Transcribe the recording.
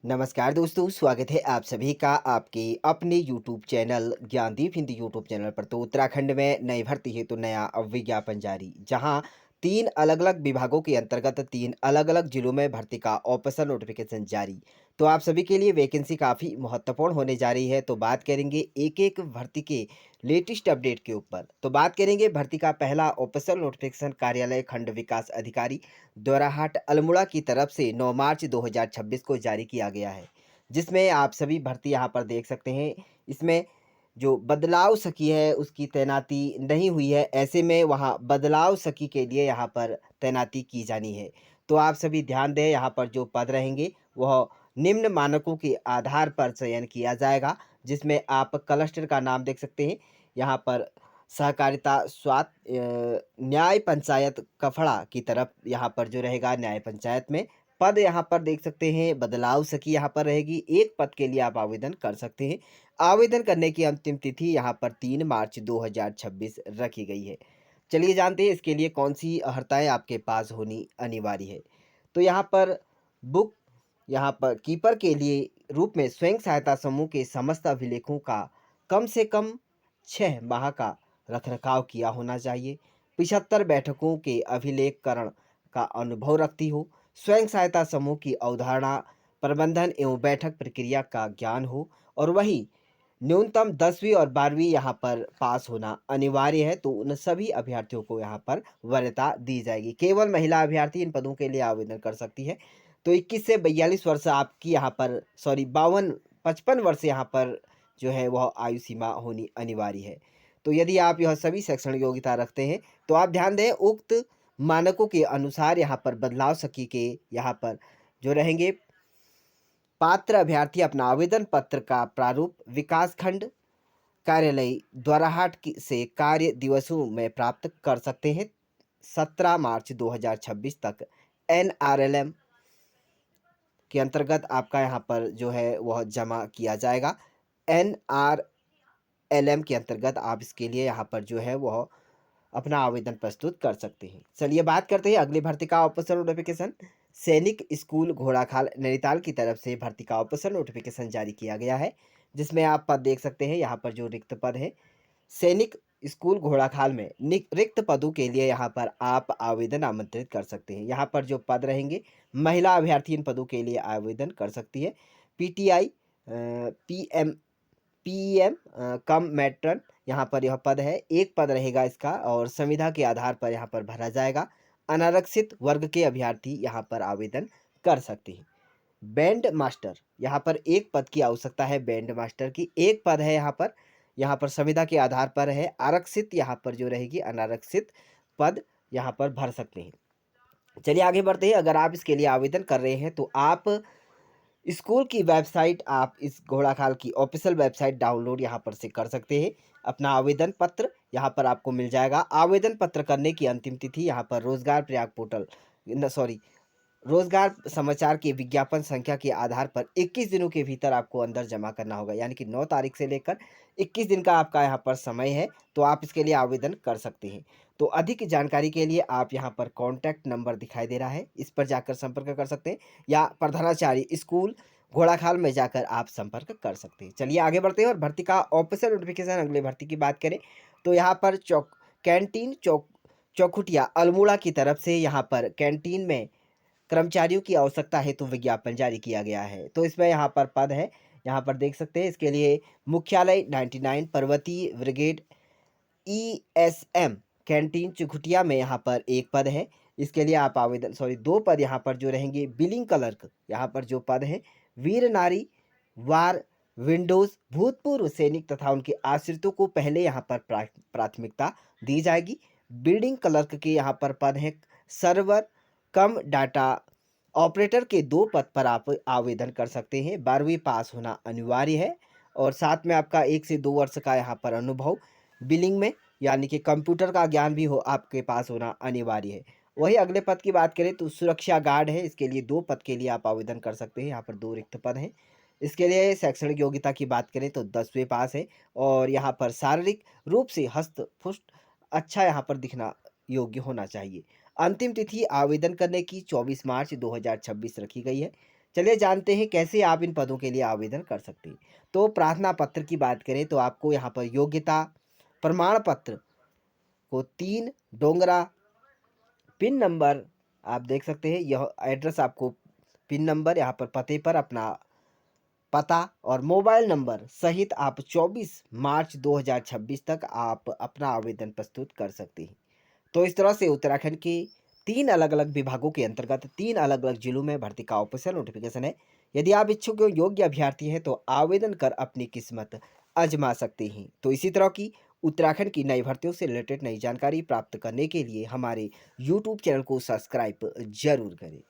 नमस्कार दोस्तों, स्वागत है आप सभी का आपके अपने YouTube channel Gyandeep Hindi YouTube channel पर। तो उत्तराखंड में नई भर्ती हेतु नया विज्ञापन जारी, जहां 3 अलग-अलग विभागों के अंतर्गत 3 अलग-अलग जिलों में भर्ती का ऑफिशियल नोटिफिकेशन जारी। तो आप सभी के लिए वैकेंसी काफ़ी महत्वपूर्ण होने जा रही है, तो बात करेंगे एक-एक भर्ती के लेटेस्ट अपडेट के ऊपर। तो बात करेंगे भर्ती का पहला ऑफिशियल नोटिफिकेशन कार्यालय खंड विकास अधिकारी द्वाराहाट अल्मोड़ा की तरफ से 9 मार्च 2026 को जारी किया गया है, जिसमें आप सभी भर्ती यहाँ पर देख सकते हैं। इसमें जो बदलाव सखी है उसकी तैनाती नहीं हुई है, ऐसे में वहाँ बदलाव सखी के लिए यहाँ पर तैनाती की जानी है। तो आप सभी ध्यान दें, यहाँ पर जो पद रहेंगे वह निम्न मानकों के आधार पर चयन किया जाएगा, जिसमें आप क्लस्टर का नाम देख सकते हैं। यहाँ पर सहकारिता न्याय पंचायत कफड़ा की तरफ यहाँ पर जो रहेगा न्याय पंचायत में पद यहाँ पर देख सकते हैं। बदलाव सखी यहाँ पर रहेगी, एक पद के लिए आप आवेदन कर सकते हैं। आवेदन करने की अंतिम तिथि यहाँ पर 3 मार्च 2026 रखी गई है। चलिए जानते हैं इसके लिए कौन सी अर्हताएं आपके पास होनी अनिवार्य है। तो यहाँ पर बुक यहाँ पर कीपर के लिए रूप में स्वयं सहायता समूह के समस्त अभिलेखों का कम से कम 6 माह का रखरखाव किया होना चाहिए। 75 बैठकों के अभिलेखकरण का अनुभव रखती हो। स्वयं सहायता समूह की अवधारणा, प्रबंधन एवं बैठक प्रक्रिया का ज्ञान हो और वही न्यूनतम 10वीं और 12वीं यहाँ पर पास होना अनिवार्य है। तो उन सभी अभ्यर्थियों को यहाँ पर वरीयता दी जाएगी। केवल महिला अभ्यर्थी इन पदों के लिए आवेदन कर सकती है। तो 21 से 42 वर्ष आपकी यहाँ पर 52 55 वर्ष यहाँ पर जो है वह आयु सीमा होनी अनिवार्य है। तो यदि आप यह सभी शैक्षणिक योग्यता रखते हैं तो आप ध्यान दें, उक्त मानकों के अनुसार यहाँ पर बदलाव सकी के यहाँ पर जो रहेंगे पात्र अभ्यर्थी अपना आवेदन पत्र का प्रारूप विकास खंड कार्यालय द्वाराहाट से कार्य दिवसों में प्राप्त कर सकते हैं। 17 मार्च 2026 तक NRLM के अंतर्गत आपका यहाँ पर जो है वह जमा किया जाएगा। NRLM के अंतर्गत आप इसके लिए यहाँ पर जो है वह अपना आवेदन प्रस्तुत कर सकते हैं। चलिए बात करते हैं अगली भर्ती का ऑफिशियल नोटिफिकेशन। सैनिक स्कूल घोड़ाखाल नैनीताल की तरफ से भर्ती का ऑफिशियल नोटिफिकेशन जारी किया गया है, जिसमें आप पद देख सकते हैं। यहाँ पर जो रिक्त पद है सैनिक स्कूल घोड़ाखाल में रिक्त पदों के लिए यहाँ पर आप आवेदन आमंत्रित कर सकते हैं। यहाँ पर जो पद रहेंगे महिला अभ्यर्थी इन पदों के लिए आवेदन कर सकती है। PTI PM पीएम कम मैट्रन यहाँ पर यह पद है, एक पद रहेगा इसका और संविधा के आधार पर यहाँ पर भरा जाएगा। अनारक्षित वर्ग के अभ्यर्थी यहाँ पर आवेदन कर सकते हैं। बैंड मास्टर यहाँ पर एक पद की आवश्यकता है। बैंड मास्टर की एक पद है यहाँ पर संविधा के आधार पर है। आरक्षित यहाँ पर जो रहेगी अनारक्षित पद यहाँ पर भर सकते हैं। चलिए आगे बढ़ते हैं। अगर आप इसके लिए आवेदन कर रहे हैं तो आप स्कूल की वेबसाइट, आप इस घोड़ाखाल की ऑफिशियल वेबसाइट डाउनलोड यहाँ पर से कर सकते हैं। अपना आवेदन पत्र यहाँ पर आपको मिल जाएगा। आवेदन पत्र करने की अंतिम तिथि यहाँ पर रोजगार प्रयाग पोर्टल रोजगार समाचार के विज्ञापन संख्या के आधार पर 21 दिनों के भीतर आपको अंदर जमा करना होगा, यानी कि 9 तारीख से लेकर 21 दिन का आपका यहाँ पर समय है। तो आप इसके लिए आवेदन कर सकते हैं। तो अधिक जानकारी के लिए आप यहाँ पर कॉन्टैक्ट नंबर दिखाई दे रहा है, इस पर जाकर संपर्क कर सकते हैं या प्रधानाचार्य स्कूल घोड़ाखाल में जाकर आप संपर्क कर सकते हैं। चलिए आगे बढ़ते हैं और भर्ती का ऑफिशियल नोटिफिकेशन अगले भर्ती की बात करें तो यहाँ पर कैंटीन चौखुटिया अल्मोड़ा की तरफ से यहाँ पर कैंटीन में कर्मचारियों की आवश्यकता हेतु विज्ञापन जारी किया गया है। तो इसमें यहाँ पर पद है, यहाँ पर देख सकते हैं। इसके लिए मुख्यालय 99 पर्वतीय ब्रिगेड ESM कैंटीन चुखुटिया में यहाँ पर एक पद है। इसके लिए आप आवेदन दो पद यहाँ पर जो रहेंगे। बिलिंग क्लर्क यहाँ पर जो पद है, वीर नारी वार विंडोज भूतपूर्व सैनिक तथा उनके आश्रितों को पहले यहाँ पर प्राथमिकता दी जाएगी। बिल्डिंग क्लर्क के यहाँ पर पद है। सर्वर कम डाटा ऑपरेटर के दो पद पर आप आवेदन कर सकते हैं। 12वीं पास होना अनिवार्य है और साथ में आपका 1 से 2 वर्ष का यहाँ पर अनुभव बिलिंग में, यानी कि कंप्यूटर का ज्ञान भी हो आपके पास होना अनिवार्य है। वही अगले पद की बात करें तो सुरक्षा गार्ड है। इसके लिए 2 पद के लिए आप आवेदन कर सकते हैं। यहाँ पर 2 रिक्त पद हैं। इसके लिए शैक्षणिक योग्यता की बात करें तो 10वीं पास है और यहाँ पर शारीरिक रूप से हस्त पुष्ट अच्छा यहाँ पर दिखना योग्य होना चाहिए। अंतिम तिथि आवेदन करने की 24 मार्च 2026 रखी गई है। चलिए जानते हैं कैसे आप इन पदों के लिए आवेदन कर सकते हैं। तो प्रार्थना पत्र की बात करें तो आपको यहाँ पर योग्यता प्रमाण पत्र को 3 डोंगरा पिन नंबर आप देख सकते हैं। यह एड्रेस आपको पिन नंबर यहाँ पर पते पर अपना पता और मोबाइल नंबर सहित आप 24 मार्च 2026 तक आप अपना आवेदन प्रस्तुत कर सकते हैं। तो इस तरह से उत्तराखंड के 3 अलग-अलग विभागों के अंतर्गत 3 अलग-अलग जिलों में भर्ती का ऑफिशियल नोटिफिकेशन है। यदि आप इच्छुक एवं योग्य अभ्यर्थी हैं तो आवेदन कर अपनी किस्मत आज़मा सकते हैं। तो इसी तरह की उत्तराखंड की नई भर्तियों से रिलेटेड नई जानकारी प्राप्त करने के लिए हमारे यूट्यूब चैनल को सब्सक्राइब ज़रूर करें।